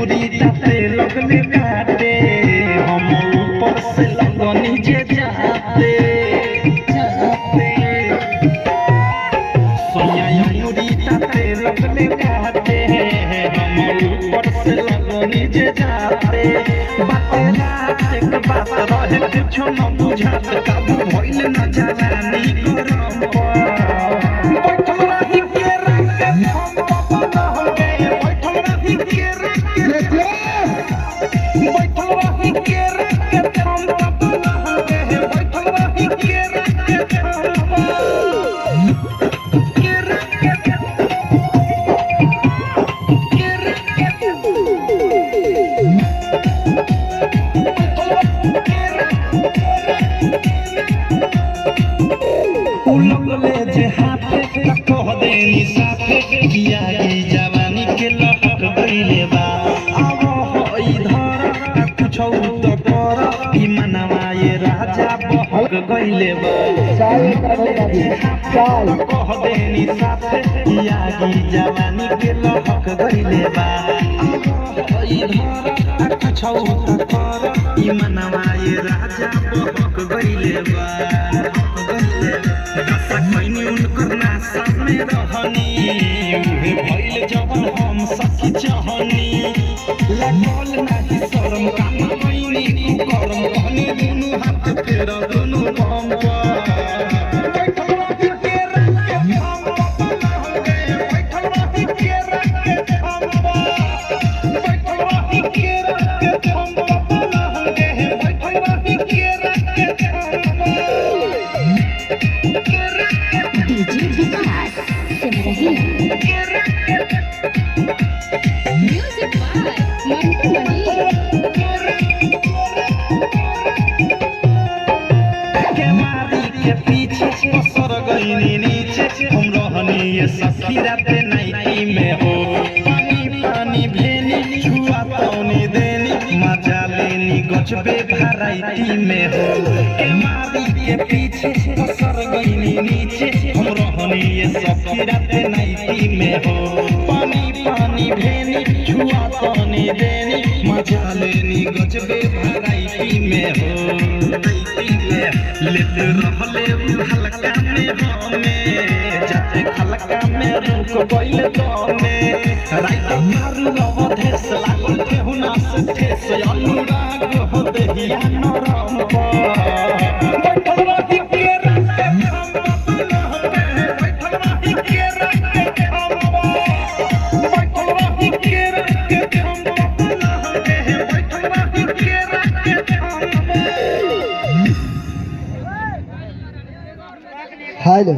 लगने काटे हम ऊपर से लगनी जे जाते सोया मुरी ताते लगने काटे हम ऊपर से लगनी जे जाते बाते रात एक बात रहे कुछ न बुझात काबू भइल न जवानी करम बैठल रही के रात हम पपन हो गए बैठल रही के जे हाथे कह देनी साथे किया की जवानी के लहक गइले बा अब हो इधर कुछ तो कर ई मनवा ये राजा बहक गइले बा कह देनी साथे किया की जवानी के लहक गइले बा अब हो इधर कुछ तो कर ई मनवा ये राजा बहक गइले बा सामने रहनी उहे भइल जवन हम सखी चाहनी लागल नाही शरम काम गइनी कुकरम कहनी दुनु हाथ फेर दुनु बम बैठल रही के रात के हम पपन हो गए बैठल रही के रात के हम बैठल रही के रात के हम पपन हो गए बैठल रही के रात के हम हम रहनी ये सखी रात नाइटी में हो पानी पानी भेनी छुआ तौनी देनी मजा लेनी गजबे वैरायटी में हो के मारी के पीछे सर गईनी नीचे हम रहनी ये सखी रात नाइटी में हो पानी पानी भेनी छुआ तौनी देनी मजा लेनी गजबे वैरायटी में हो लेते रहले हल्का में हमें जाते हल्का में रुक गइल दमे राइत मारू अवधेश लागल केहुना से ठेस अनुराग हो देहिया नरम बैठल रही के रात के हम पपन हो गए बैठल रही के रात के हम बैठल रही के रात के हम पपन हो गए बैठल रही के रात के हम हेलो।